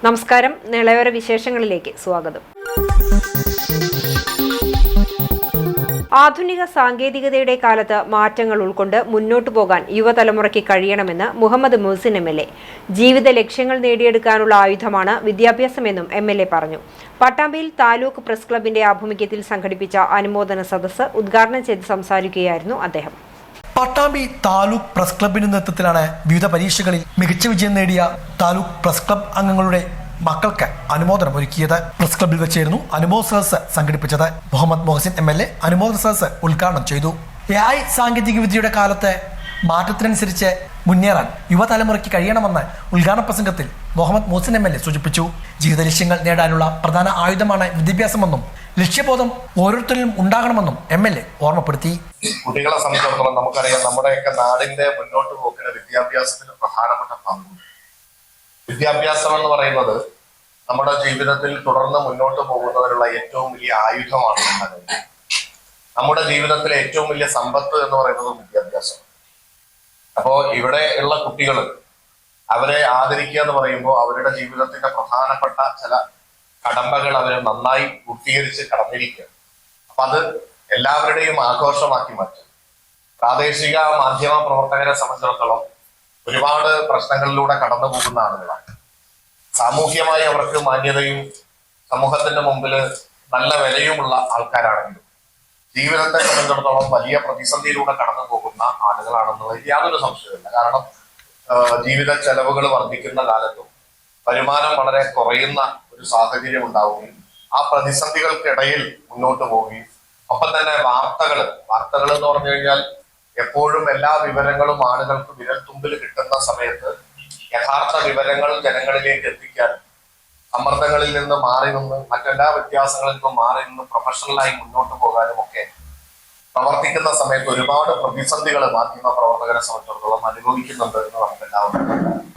നമസ്കാരം, നിളയോര വിശേഷങ്ങളിലേക്ക് സ്വാഗതം. ആധുനിക സാങ്കേതികതയുടെ കാലത്ത് മാറ്റങ്ങൾ ഉൾക്കൊണ്ട് മുന്നോട്ടു പോകാൻ യുവതലമുറയ്ക്ക് കഴിയണമെന്ന് മുഹമ്മദ് മുഹ്സിൻ എം.എൽ.എ. ജീവിത ലക്ഷ്യങ്ങൾ നേടിയെടുക്കാനുള്ള ആയുധമാണ് വിദ്യാഭ്യാസമെന്നും എം.എൽ.എ. പറഞ്ഞു. പട്ടാമ്പിയിൽ താലൂക്ക് പ്രസ് ക്ലബിന്റെ ആഭിമുഖ്യത്തിൽ സംഘടിപ്പിച്ച അനുമോദന സദസ്സ് ഉദ്ഘാടനം ചെയ്ത് സംസാരിക്കുകയായിരുന്നു അദ്ദേഹം. പട്ടാമ്പി താലൂക്ക് പ്രസ് ക്ലബിന്റെ നേതൃത്വത്തിലാണ് വിവിധ പരീക്ഷകളിൽ മികച്ച വിജയം നേടിയ താലൂക്ക് പ്രസ് ക്ലബ് അംഗങ്ങളുടെ മക്കൾക്ക് അനുമോദനം ഒരുക്കിയത്. പ്രസ് ക്ലബിൽ വെച്ചായിരുന്നു അനുമോദന സദസ്സ് സംഘടിപ്പിച്ചത്. മുഹമ്മദ് മുഹ്സിൻ എം.എൽ.എ. അനുമോദന സദസ്സ് ഉദ്ഘാടനം ചെയ്തു. AI സാങ്കേതിക വിദ്യയുടെ കാലത്ത് മാറ്റത്തിനനുസരിച്ച് മുന്നേറാൻ യുവതലമുറയ്ക്ക് കഴിയണമെന്ന് ഉദ്ഘാടന പ്രസംഗത്തിൽ മുഹമ്മദ് മുഹ്സിൻ എം.എൽ.എ. സൂചിപ്പിച്ചു. ജീവിത ലക്ഷ്യങ്ങൾ നേടാനുള്ള പ്രധാന ആയുധമാണ് വിദ്യാഭ്യാസമെന്നും ലക്ഷ്യബോധം ഓരോരുത്തരിലും ഉണ്ടാകണമെന്നും എം.എൽ.എ. ഓർമ്മപ്പെടുത്തി. കുട്ടികളെ സംബന്ധിച്ചിടത്തോളം നമുക്കറിയാം, നമ്മുടെയൊക്കെ നാടിന്റെ മുന്നോട്ട് പോക്കിന് വിദ്യാഭ്യാസത്തിന് പ്രധാനപ്പെട്ട പങ്കുണ്ട്. വിദ്യാഭ്യാസം എന്ന് പറയുന്നത് നമ്മുടെ ജീവിതത്തിൽ തുടർന്ന് മുന്നോട്ട് പോകുന്നതിനുള്ള ഏറ്റവും വലിയ ആയുധമാണ്. നമ്മുടെ ജീവിതത്തിലെ ഏറ്റവും വലിയ സമ്പത്ത് എന്ന് പറയുന്നത് വിദ്യാഭ്യാസം. അപ്പോ ഇവിടെ ഉള്ള കുട്ടികൾ, അവരെ ആദരിക്കുക എന്ന് പറയുമ്പോൾ അവരുടെ ജീവിതത്തിന്റെ പ്രധാനപ്പെട്ട ചില കടമ്പകൾ അവർ നന്നായി പൂർത്തീകരിച്ച് കടന്നിരിക്കുക. അപ്പൊ അത് എല്ലാവരുടെയും ആഘോഷമാക്കി മാറ്റും. പ്രാദേശിക മാധ്യമ പ്രവർത്തകരെ സംബന്ധിച്ചിടത്തോളം ഒരുപാട് പ്രശ്നങ്ങളിലൂടെ കടന്നു പോകുന്ന ആളുകളാണ്. സാമൂഹ്യമായി അവർക്ക് മാന്യതയും സമൂഹത്തിന്റെ മുമ്പിൽ നല്ല വിലയുമുള്ള ആൾക്കാരാണെങ്കിലും ജീവിതത്തെ സംബന്ധിച്ചിടത്തോളം വലിയ പ്രതിസന്ധിയിലൂടെ കടന്നു പോകുന്ന ആളുകളാണെന്നുള്ളത് യാതൊരു സംശയമില്ല. കാരണം ജീവിത ചെലവുകൾ വർദ്ധിക്കുന്ന കാലത്തും വരുമാനം വളരെ കുറയുന്ന ഒരു സാഹചര്യം ഉണ്ടാവുകയും ആ പ്രതിസന്ധികൾക്കിടയിൽ മുന്നോട്ട് പോവുകയും ഒപ്പം തന്നെ വാർത്തകൾ എന്ന് പറഞ്ഞു കഴിഞ്ഞാൽ എപ്പോഴും എല്ലാ വിവരങ്ങളും ആളുകൾക്ക് വിരൽത്തുമ്പിൽ കിട്ടുന്ന സമയത്ത് യഥാർത്ഥ വിവരങ്ങൾ ജനങ്ങളിലേക്ക് എത്തിക്കാൻ സമ്മർദ്ദങ്ങളിൽ നിന്ന് മാറി നിന്ന് മറ്റെല്ലാ വ്യത്യാസങ്ങളിൽ നിന്നും മാറി നിന്ന് പ്രൊഫഷണലായി മുന്നോട്ട് പോകാനും ഒക്കെ പ്രവർത്തിക്കുന്ന സമയത്ത് ഒരുപാട് പ്രതിസന്ധികൾ മാധ്യമ പ്രവർത്തകരെ സംബന്ധിച്ചിടത്തോളം അനുഭവിക്കുന്നുണ്ട് എന്ന് നമുക്ക് എല്ലാവർക്കും.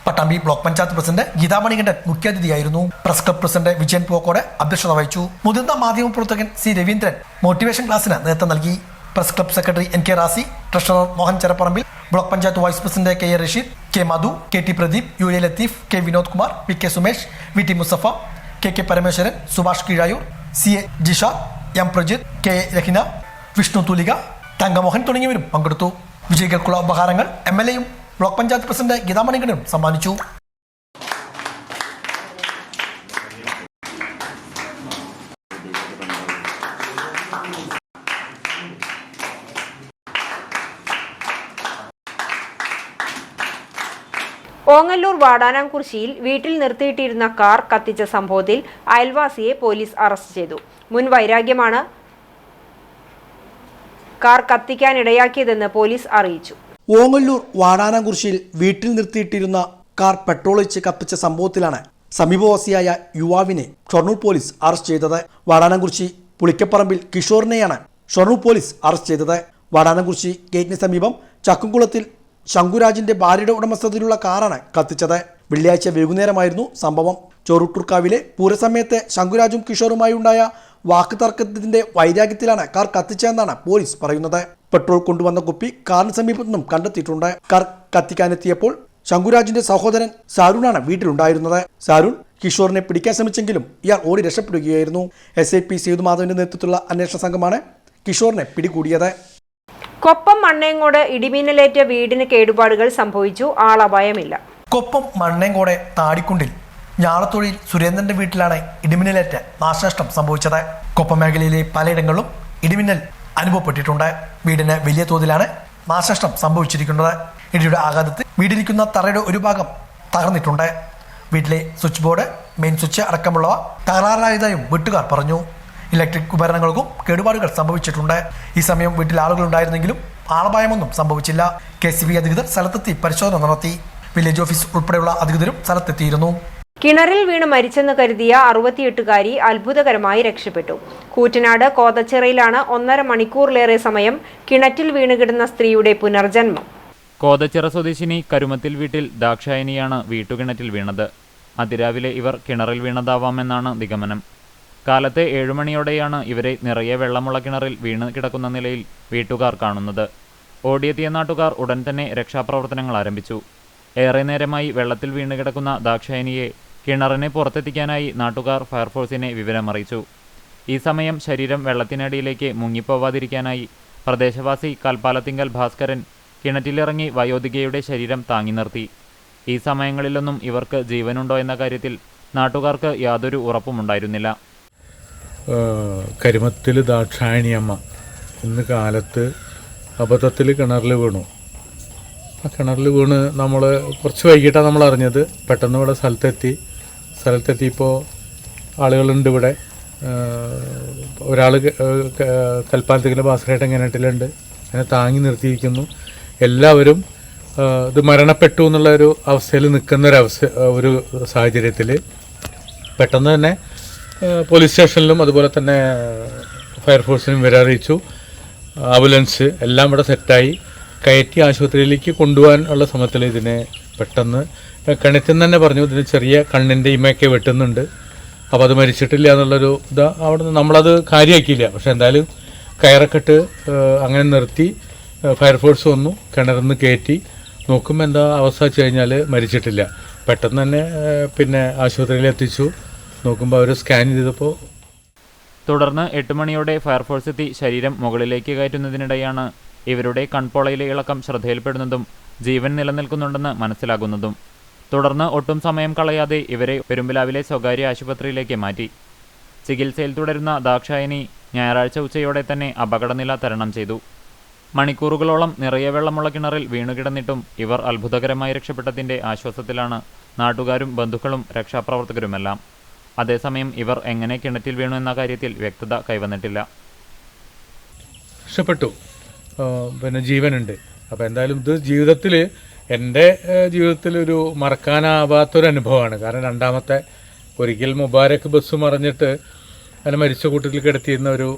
പട്ടാമ്പി ബ്ലോക്ക് പഞ്ചായത്ത് പ്രസിഡന്റ് ഗീതാ മണികണ്ഠൻ മുഖ്യാതിഥിയായിരുന്നു. Press club president Vijayan Pokkod അധ്യക്ഷത വഹിച്ചു. മുതിർന്ന മാധ്യമ പ്രവർത്തകൻ സി രവീന്ദ്രൻ മോട്ടിവേഷൻ ക്ലാസിന് നേതൃത്വം നൽകി. Press club secretary NK Rasi, treasurer Mohan Cherapparambil, block panchayat vice president KA Rasheed, K Madhu, KT Pradeep, UA Latheef, K Vinod Kumar, PK Sumesh, VT Musafa, KK Parameswaran, Subhash Keezhayur, CA Jisha, M Prajith, KA Rahina, Vishnu Thulika, Thankamohan തുടങ്ങിയവരും പങ്കെടുത്തു. വിജയികൾക്കുള്ള ഉപഹാരങ്ങൾ MLA-യും ബ്ലോക്ക് പഞ്ചായത്ത് പ്രസിഡന്റ് ഗീതാ മണികണ്ഠനും സമ്മാനിച്ചു. ഓങ്ങല്ലൂർ വാടാനാംകുറിശ്ശിയിൽ വീട്ടിൽ നിർത്തിയിട്ടിരുന്ന കാർ കത്തിച്ച സംഭവത്തിൽ അയൽവാസിയെ പോലീസ് അറസ്റ്റ് ചെയ്തു. മുൻ വൈരാഗ്യമാണ് കാർ കത്തിക്കാനിടയാക്കിയതെന്ന് പോലീസ് അറിയിച്ചു. ഓങ്ങല്ലൂർ വാടാനാംകുറിശ്ശിയിൽ വീട്ടിൽ നിർത്തിയിട്ടിരുന്ന കാർ പെട്രോൾ ഒഴിച്ച് കത്തിച്ച സംഭവത്തിലാണ് സമീപവാസിയായ യുവാവിനെ ഷൊർണൂർ പോലീസ് അറസ്റ്റ് ചെയ്തത്. വാടാനാംകുറിശ്ശി പുളിക്കപ്പറമ്പിൽ കിഷോറിനെയാണ് ഷൊർണൂർ പോലീസ് അറസ്റ്റ് ചെയ്തത്. വാടാനാംകുറിശ്ശി ഗേറ്റിന് സമീപം ചക്കുംകുളത്തിൽ ശങ്കുരാജിന്റെ ഭാര്യയുടെ ഉടമസ്ഥതയിലുള്ള കാറാണ് കത്തിച്ചത്. വെള്ളിയാഴ്ച വൈകുന്നേരമായിരുന്നു സംഭവം. ചോറൂട്ടൂർക്കാവിലെ പൂരസമയത്ത് ശങ്കുരാജും കിഷോറുമായി ഉണ്ടായ വാക്കുതർക്കത്തിന്റെ വൈരാഗ്യത്തിലാണ് കാർ കത്തിച്ചതെന്നാണ് പോലീസ് പറയുന്നത്. പെട്രോൾ കൊണ്ടുവന്ന കുപ്പി കാറിന് സമീപത്തു നിന്നും കണ്ടെത്തിയിട്ടുണ്ട്. കാർ കത്തിക്കാനെത്തിയപ്പോൾ ശങ്കുരാജിന്റെ സഹോദരൻ സാരൂണാണ് വീട്ടിലുണ്ടായിരുന്നത്. സാരൂൺ കിഷോറിനെ പിടിക്കാൻ ശ്രമിച്ചെങ്കിലും ഇയാൾ ഓടി രക്ഷപ്പെടുകയായിരുന്നു. SIP സേതുമാധവന്റെ നേതൃത്വത്തിലുള്ള അന്വേഷണ സംഘമാണ് കിഷോറിനെ പിടികൂടിയത്. കൊപ്പം മണ്ണേങ്ങോട് ഇടിമിന്നലേറ്റ വീടിന് കേടുപാടുകൾ സംഭവിച്ചു. ആളപായമില്ല. കൊപ്പം മണ്ണേങ്കോട് താടിക്കുണ്ടിൽ ഞാളത്തൊഴിൽ സുരേന്ദ്രന്റെ വീട്ടിലാണ് ഇടിമിന്നലേറ്റ് നാശനഷ്ടം സംഭവിച്ചത്. കൊപ്പം മേഖലയിലെ പലയിടങ്ങളിലും ഇടിമിന്നൽ അനുഭവപ്പെട്ടിട്ടുണ്ട്. വീടിന് വലിയ തോതിലാണ് നാശനഷ്ടം സംഭവിച്ചിരിക്കുന്നത്. ഇടിയുടെ ആഘാതത്തിൽ വീടിരിക്കുന്ന തറയുടെ ഒരു ഭാഗം തകർന്നിട്ടുണ്ട്. വീട്ടിലെ സ്വിച്ച് ബോർഡ്, മെയിൻ സ്വിച്ച് അടക്കമുള്ളവ തകരാറായതായും വീട്ടുകാർ പറഞ്ഞു. ഇലക്ട്രിക് ഉപകരണങ്ങൾക്കും കേടുപാടുകൾ സംഭവിച്ചിട്ടുണ്ട്. ഈ സമയം വീട്ടിൽ ആളുകൾ ഉണ്ടായിരുന്നെങ്കിലും ആളപായമൊന്നും സംഭവിച്ചില്ല. KCB അധികൃതർ സ്ഥലത്തെത്തി പരിശോധന നടത്തി. വില്ലേജ് ഓഫീസ് ഉൾപ്പെടെയുള്ള അധികൃതരും സ്ഥലത്തെത്തിയിരുന്നു. കിണറിൽ വീണ് മരിച്ചെന്ന് കരുതിയ 68-കാരി അത്ഭുതകരമായി രക്ഷപ്പെട്ടു. കൂറ്റനാട് കോതച്ചിറയിലാണ് 1.5 മണിക്കൂറിലേറെ സമയം കിണറ്റിൽ വീണുകിടന്ന സ്ത്രീയുടെ പുനർജന്മം. കോതച്ചിറ സ്വദേശിനി കരുമത്തിൽ വീട്ടിൽ ദാക്ഷായനിയാണ് വീട്ടുകിണറ്റിൽ വീണത്. അതിരാവിലെ ഇവർ കിണറിൽ വീണതാവാമെന്നാണ് നിഗമനം. കാലത്ത് 7 മണിയോടെയാണ് ഇവരെ നിറയെ വെള്ളമുള്ള കിണറിൽ വീണ് കിടക്കുന്ന നിലയിൽ വീട്ടുകാർ കാണുന്നത്. ഓടിയെത്തിയ നാട്ടുകാർ ഉടൻ തന്നെ രക്ഷാപ്രവർത്തനങ്ങൾ ആരംഭിച്ചു. ഏറെ നേരമായി വെള്ളത്തിൽ വീണ് കിടക്കുന്ന ദാക്ഷായനിയെ കിണറിനെ പുറത്തെത്തിക്കാനായി നാട്ടുകാർ ഫയർഫോഴ്സിനെ വിവരമറിയിച്ചു. ഈ സമയം ശരീരം വെള്ളത്തിനടിയിലേക്ക് മുങ്ങിപ്പോവാതിരിക്കാനായി പ്രദേശവാസി കൽപ്പാലത്തിങ്കൽ ഭാസ്കരൻ കിണറ്റിലിറങ്ങി വയോധികയുടെ ശരീരം താങ്ങി നിർത്തി. ഈ സമയങ്ങളിലൊന്നും ഇവർക്ക് ജീവനുണ്ടോ എന്ന കാര്യത്തിൽ നാട്ടുകാർക്ക് യാതൊരു ഉറപ്പുമുണ്ടായിരുന്നില്ല. കരുമത്തിൽ ദാക്ഷായണിയമ്മ ഇന്ന് കാലത്ത് അബദ്ധത്തിൽ കിണറിൽ വീണു. ആ കിണറിൽ വീണ് നമ്മൾ കുറച്ച് വൈകിട്ടാണ് നമ്മൾ അറിഞ്ഞത്. പെട്ടെന്ന് ഇവിടെ സ്ഥലത്തെത്തിയപ്പോൾ ആളുകളുണ്ട് ഇവിടെ. ഒരാൾ കൽപ്പാലത്തിലെ ഭാസ്കരേട്ടൻ കിണറ്റിലുണ്ട്, അതിനെ താങ്ങി നിർത്തിയിരിക്കുന്നു. എല്ലാവരും ഇത് മരണപ്പെട്ടു എന്നുള്ള ഒരു അവസ്ഥയിൽ നിൽക്കുന്ന ഒരു സാഹചര്യത്തിൽ പെട്ടെന്ന് തന്നെ പോലീസ് സ്റ്റേഷനിലും അതുപോലെ തന്നെ ഫയർഫോഴ്സിനും വിവരറിയിച്ചു. ആംബുലൻസ് എല്ലാം ഇവിടെ സെറ്റായി കയറ്റി ആശുപത്രിയിലേക്ക് കൊണ്ടുപോകാൻ ഉള്ള ശ്രമത്തിൽ ഇതിനെ പെട്ടെന്ന് കിണറ്റിൽ തന്നെ പറഞ്ഞു ഇതിന് ചെറിയ കണ്ണിൻ്റെ ഇമയൊക്കെ വെട്ടുന്നുണ്ട്, അപ്പോൾ അത് മരിച്ചിട്ടില്ല എന്നുള്ളൊരു അവിടെ നിന്ന് നമ്മളത് കാര്യമാക്കിയില്ല. പക്ഷെ എന്തായാലും കയറക്കെട്ട് അങ്ങനെ നിർത്തി ഫയർഫോഴ്സ് വന്നു, കിണറിൽ നിന്ന് കയറ്റി നോക്കുമ്പോൾ എന്താ അവസ്ഥ വെച്ച് കഴിഞ്ഞാൽ മരിച്ചിട്ടില്ല. പെട്ടെന്ന് തന്നെ പിന്നെ ആശുപത്രിയിൽ എത്തിച്ചു. നോക്കുമ്പോൾ അവർ സ്കാൻ ചെയ്തപ്പോൾ തുടർന്ന് 8 മണിയോടെ ഫയർഫോഴ്സ് എത്തി ശരീരം മുകളിലേക്ക് കയറ്റുന്നതിനിടെയാണ് ഇവരുടെ കൺപോളയിലെ ഇളക്കം ശ്രദ്ധയിൽപ്പെടുന്നതും ജീവൻ നിലനിൽക്കുന്നുണ്ടെന്ന് മനസ്സിലാകുന്നതും. തുടർന്ന് ഒട്ടും സമയം കളയാതെ ഇവരെ പെരുമ്പിലാവിലെ സ്വകാര്യ ആശുപത്രിയിലേക്ക് മാറ്റി. ചികിത്സയിൽ തുടരുന്ന ദാക്ഷായണി ഞായറാഴ്ച ഉച്ചയോടെ തന്നെ അപകടനില തരണം ചെയ്തു. മണിക്കൂറുകളോളം നിറയെ വെള്ളമുള്ള കിണറിൽ വീണുകിടന്നിട്ടും ഇവർ അത്ഭുതകരമായി രക്ഷപ്പെട്ടതിൻ്റെ ആശ്വാസത്തിലാണ് നാട്ടുകാരും ബന്ധുക്കളും രക്ഷാപ്രവർത്തകരുമെല്ലാം. അതേസമയം ഇവർ എങ്ങനെ കിണറ്റിൽ വീണു എന്ന കാര്യത്തിൽ വ്യക്തത കൈവന്നിട്ടില്ല. രക്ഷപ്പെട്ടു, പിന്നെ ജീവനുണ്ട്. അപ്പോൾ എന്തായാലും ഇത് ജീവിതത്തിൽ എൻ്റെ ജീവിതത്തിലൊരു മറക്കാനാവാത്തൊരനുഭവമാണ്. കാരണം രണ്ടാമത്തെ ഒരിക്കൽ മുബാരക്ക് ബസ് മറിഞ്ഞിട്ട് അതിനെ മരിച്ച കൂട്ടത്തിൽ കിടത്തിയിരുന്ന ഒരു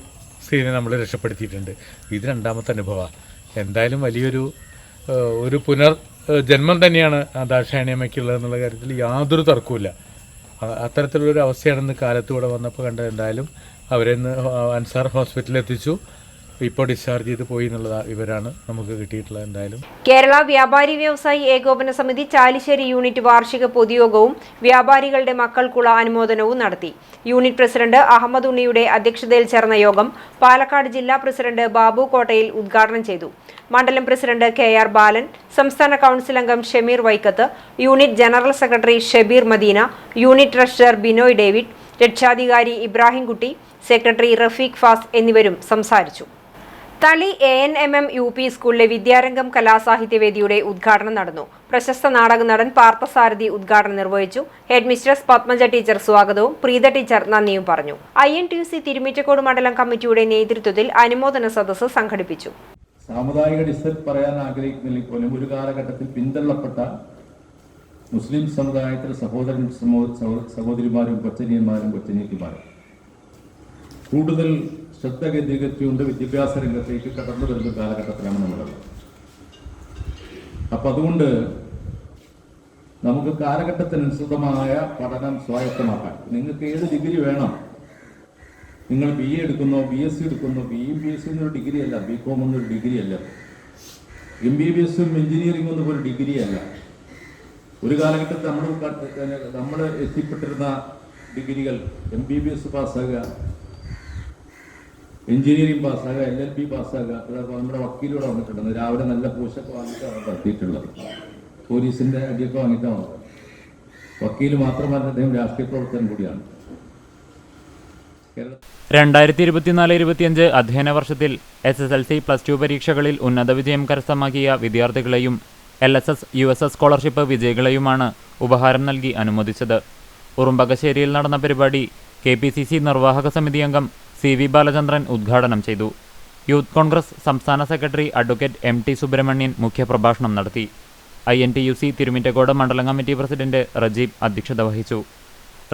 സീനെ നമ്മൾ രക്ഷപ്പെടുത്തിയിട്ടുണ്ട്. ഇത് രണ്ടാമത്തെ അനുഭവമാണ്. എന്തായാലും വലിയൊരു പുനർജന്മം തന്നെയാണ് ദാക്ഷായണിയമ്മയ്ക്കുള്ളതെന്നുള്ള കാര്യത്തിൽ യാതൊരു തർക്കവുമില്ല. അത്തരത്തിലുള്ളൊരു അവസ്ഥയാണെന്ന് കാലത്തൂടെ വന്നപ്പോൾ കണ്ടത്. എന്തായാലും അവരെന്ന് അൻസാർ ഹോസ്പിറ്റലിൽ എത്തിച്ചു. ഇപ്പോൾ ഡിസ്ചാർജ് ചെയ്ത് പോയി എന്നുള്ള വിവരമാണ് നമുക്ക് കിട്ടിയിട്ടുള്ളത്. എന്തായാലും കേരള വ്യാപാരി വ്യവസായി ഏകോപന സമിതി ചാലിശ്ശേരി യൂണിറ്റ് വാർഷിക പൊതുയോഗവും വ്യാപാരികളുടെ മക്കൾക്കുള്ള അനുമോദനവും നടത്തി. യൂണിറ്റ് പ്രസിഡന്റ് അഹമ്മദ് ഉണ്ണിയുടെ അധ്യക്ഷതയിൽ ചേർന്ന യോഗം പാലക്കാട് ജില്ലാ പ്രസിഡന്റ് ബാബു കോട്ടയിൽ ഉദ്ഘാടനം ചെയ്തു. മണ്ഡലം പ്രസിഡന്റ് KR ബാലൻ, സംസ്ഥാന കൗൺസിൽ അംഗം Shameer Vaikkath, unit general secretary Shabeer Madina, unit treasurer Binoy David, രക്ഷാധികാരി ഇബ്രാഹിംകുട്ടി, സെക്രട്ടറി റഫീഖ് ഫാസ് എന്നിവരും സംസാരിച്ചു. തളി ANMM UP സ്കൂളിലെ വിദ്യാരംഗം കലാസാഹിത്യവേദിയുടെ ഉദ്ഘാടനം നടന്നു. പ്രശസ്ത നാടക നടൻ പാർത്ഥസാരഥി ഉദ്ഘാടനം നിർവഹിച്ചു. ഹെഡ് മിസ്ട്രസ് പത്മജ ടീച്ചർ സ്വാഗതവും പ്രീത ടീച്ചർ നന്ദിയും പറഞ്ഞു. INTUC തിരുമിറ്റക്കോട് മണ്ഡലം കമ്മിറ്റിയുടെ നേതൃത്വത്തിൽ അനുമോദന സദസ്സ് സംഘടിപ്പിച്ചു. സാമുദായിക ഡിസൽ പറയാൻ ആഗ്രഹിക്കുന്നില്ലെങ്കിൽ പോലും ഒരു കാലഘട്ടത്തിൽ പിന്തള്ളപ്പെട്ട മുസ്ലിം സമുദായത്തിലെ സഹോദരിമാരും കൊച്ചനിയന്മാരും കൂടുതൽ ശ്രദ്ധ കേന്ദ്രീകരിച്ചുകൊണ്ട് വിദ്യാഭ്യാസ രംഗത്തേക്ക് കടന്നു വരുന്ന കാലഘട്ടത്തിലാണ് നമ്മളുള്ളത്. അപ്പം അതുകൊണ്ട് നമുക്ക് കാലഘട്ടത്തിനനുസൃതമായ പഠനം സ്വായത്തമാക്കാൻ നിങ്ങൾക്ക് ഏത് ഡിഗ്രി വേണം, നിങ്ങൾ BA എടുക്കുന്നോ BSc എടുക്കുന്നോ, BE BSc എന്നൊരു ഡിഗ്രി അല്ല, BCom എന്നൊരു ഡിഗ്രി അല്ല, MBBS എഞ്ചിനീയറിംഗ് ഒന്നും ഒരു ഡിഗ്രി അല്ല. ഒരു കാലഘട്ടത്തിൽ നമ്മൾ എത്തിപ്പെട്ടിരുന്ന ഡിഗ്രികൾ MBBS പാസ്സാകുക, എഞ്ചിനീയറിംഗ് പാസ്സാകുക, LLB പാസ്സാകുക. നമ്മുടെ വക്കീലൂടെ വന്നിട്ടുണ്ട്. രാവിലെ നല്ല പൂശൊക്കെ വാങ്ങിയിട്ടാണ് നടത്തിയിട്ടുള്ളത്. പോലീസിന്റെ അടിയൊക്കെ വാങ്ങിയിട്ടാണ്. വക്കീൽ മാത്രമല്ല, അദ്ദേഹം രാഷ്ട്രീയ പ്രവർത്തനം കൂടിയാണ്. 2024-25 അധ്യയന വർഷത്തിൽ SSLC +2 പരീക്ഷകളിൽ ഉന്നത വിജയം കരസ്ഥമാക്കിയ വിദ്യാർത്ഥികളെയും LSS USS സ്കോളർഷിപ്പ് വിജയികളെയുമാണ് ഉപഹാരം നൽകി അനുമോദിച്ചത്. ഉറുമ്പകശ്ശേരിയിൽ നടന്ന പരിപാടി KPCC നിർവാഹക സമിതി അംഗം CV ബാലചന്ദ്രൻ ഉദ്ഘാടനം ചെയ്തു. യൂത്ത് കോൺഗ്രസ് സംസ്ഥാന സെക്രട്ടറി അഡ്വക്കേറ്റ് MT സുബ്രഹ്മണ്യൻ മുഖ്യപ്രഭാഷണം നടത്തി. INTUC തിരുമിറ്റക്കോട് മണ്ഡലം കമ്മിറ്റി പ്രസിഡന്റ് റജീബ് അധ്യക്ഷത വഹിച്ചു.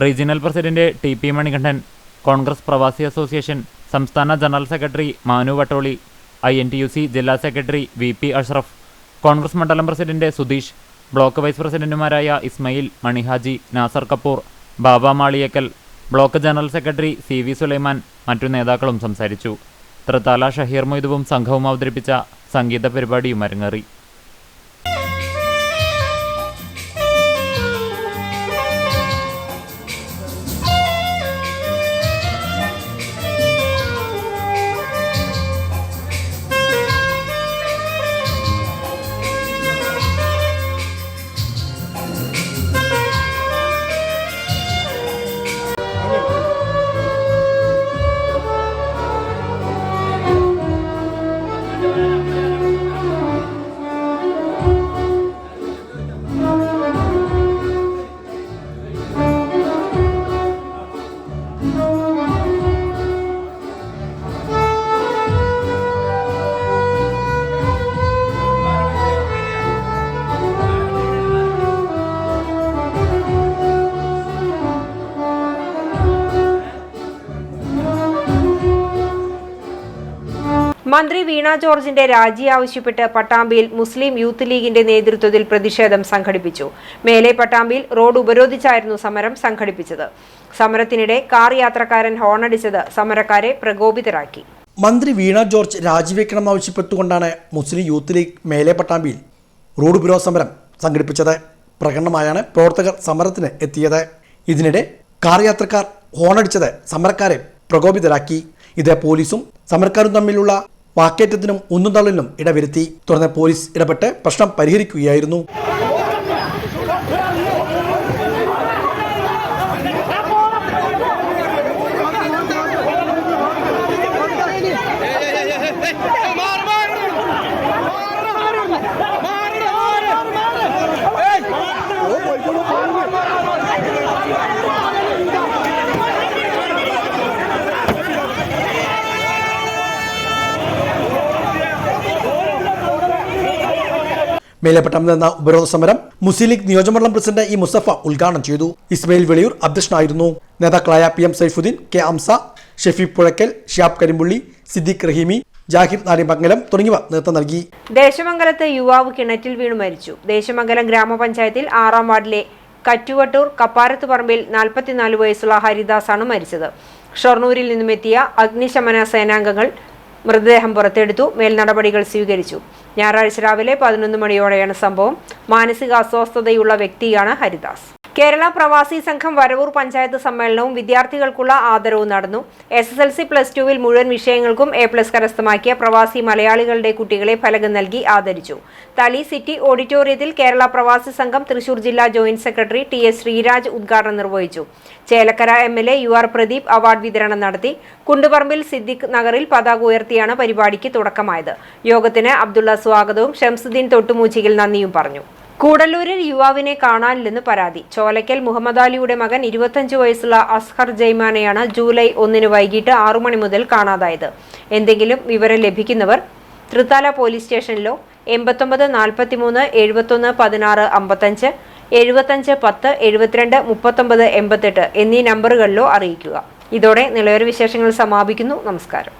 Regional president TP Manikandan, Congress Pravasi association സംസ്ഥാന general secretary Manu Vattoli, INTUC ജില്ലാ സെക്രട്ടറി VP അഷ്റഫ്, കോൺഗ്രസ് മണ്ഡലം പ്രസിഡന്റ് സുധീഷ്, ബ്ലോക്ക് വൈസ് പ്രസിഡന്റുമാരായ Ismail, Manihaji, Nasar Kapoor, Baba Maliyakkal, block general secretary CV Sulaiman, മറ്റു നേതാക്കളും സംസാരിച്ചു. തൃത്താല ഷഹീർ മൊയ്തുവും സംഘവും അവതരിപ്പിച്ച സംഗീത പരിപാടിയും അരങ്ങേറി. മന്ത്രി വീണ ജോർജിന്റെ രാജി ആവശ്യപ്പെട്ട് പട്ടാമ്പിയിൽ മുസ്ലിം യൂത്ത് ലീഗിന്റെ നേതൃത്വത്തിൽ പ്രതിഷേധം സംഘടിപ്പിച്ചു. മേലെ പട്ടാമ്പിയിൽ റോഡ് ഉപരോധിച്ചായിരുന്നു സമരം സംഘടിപ്പിച്ചത്. സമരത്തിനിടെ കാർ യാത്രക്കാരൻ ഹോണടിച്ചത് സമരക്കാരെ പ്രകോപിതരാക്കി. മന്ത്രി വീണ ജോർജ് രാജിവെക്കണമെന്നാവശ്യപ്പെട്ടുകൊണ്ടാണ് മുസ്ലിം യൂത്ത് ലീഗ് മേലെ പട്ടാമ്പിയിൽ റോഡ് ഉപരോധ സമരം സംഘടിപ്പിച്ചത്. പ്രകടനമായാണ് പ്രവർത്തകർ സമരത്തിന് എത്തിയത്. ഇതിനിടെ കാർ യാത്രക്കാർ ഹോണടിച്ചത് സമരക്കാരെ പ്രകോപിതരാക്കി. ഇത് പോലീസും സമരക്കാരും തമ്മിലുള്ള വാക്കേറ്റത്തിനും ഒന്നും തള്ളിലും ഇടവരുത്തി. തുടർന്ന് പോലീസ് ഇടപെട്ട് പ്രശ്നം പരിഹരിക്കുകയായിരുന്നു. മേലെപ്പട്ടം നിന്ന ഉപരോധ സമരം മുസ്ലിം ലീഗ് നിയോജകമണ്ഡലം പ്രസിഡന്റ് ഇ മുസ്തഫ ഉദ്ഘാടനം ചെയ്തു. ഇസ്മയിൽ വെളിയൂർ അധ്യക്ഷനായിരുന്നു. നേതാക്കളായ PM സൈഫുദ്ദീൻ, K അംസ, ഷെഫീഖ് പുഴക്കൽ, ഷിയാബ് കരിമ്പുള്ളി, സിദ്ദീഖ് റഹീമി, ജാഹിർ നാടിമംഗലം തുടങ്ങിയവർ നേതൃത്വം നൽകി. ദേശമംഗലത്ത് യുവാവ് കിണറ്റിൽ വീണു മരിച്ചു. ദേശമംഗലം ഗ്രാമപഞ്ചായത്തിൽ 6-ാം വാർഡിലെ കറ്റുവട്ടൂർ കപ്പാരത്ത് പറമ്പിൽ 44 വയസ്സുള്ള ഹരിദാസാണ് മരിച്ചത്. ഷൊർണൂരിൽ നിന്നുമെത്തിയ അഗ്നിശമന സേനാംഗങ്ങൾ മൃതദേഹം പുറത്തെടുത്തു. മേൽ നടപടികൾ സ്വീകരിച്ചു. ഞായറാഴ്ച രാവിലെ 11 മണിയോടെയാണ് സംഭവം. മാനസിക അസ്വസ്ഥതയുള്ള വ്യക്തിയാണ് ഹരിദാസ്. കേരള പ്രവാസി സംഘം വരവൂർ പഞ്ചായത്ത് സമ്മേളനവും വിദ്യാർത്ഥികൾക്കുള്ള ആദരവും നടന്നു. SSLC +2 മുഴുവൻ വിഷയങ്ങൾക്കും A+ കരസ്ഥമാക്കിയ പ്രവാസി മലയാളികളുടെ കുട്ടികളെ ഫലകം നൽകി ആദരിച്ചു. തളി സിറ്റി ഓഡിറ്റോറിയത്തിൽ കേരള പ്രവാസി സംഘം തൃശൂർ ജില്ലാ ജോയിന്റ് സെക്രട്ടറി TS ശ്രീരാജ് ഉദ്ഘാടനം നിർവഹിച്ചു. Chelakkara MLA UR Pradeep award വിതരണം നടത്തി. കുണ്ടുപറമ്പിൽ സിദ്ദിഖ് നഗറിൽ പതാക ഉയർത്തിയാണ് പരിപാടിക്ക് തുടക്കമായത്. യോഗത്തിന് അബ്ദുള്ള സ്വാഗതവും ഷംസുദ്ദീൻ തൊട്ടുമൂച്ചിയിൽ നന്ദിയും പറഞ്ഞു. കൂടല്ലൂരിൽ യുവാവിനെ കാണാനില്ലെന്ന് പരാതി. ചോലയ്ക്കൽ മുഹമ്മദ് അലിയുടെ മകൻ 25 വയസ്സുള്ള അസ്ഹർ ജയ്മാനെയാണ് ജൂലൈ 1 വൈകിട്ട് 6 മണി മുതൽ കാണാതായത്. എന്തെങ്കിലും വിവരം ലഭിക്കുന്നവർ തൃത്താല പോലീസ് സ്റ്റേഷനിലോ 89 43 71 16 55 75 10 72 39 88 എന്നീ നമ്പറുകളിലോ അറിയിക്കുക. ഇതോടെ നിലവിലെ വിശേഷങ്ങൾ സമാപിക്കുന്നു. നമസ്കാരം.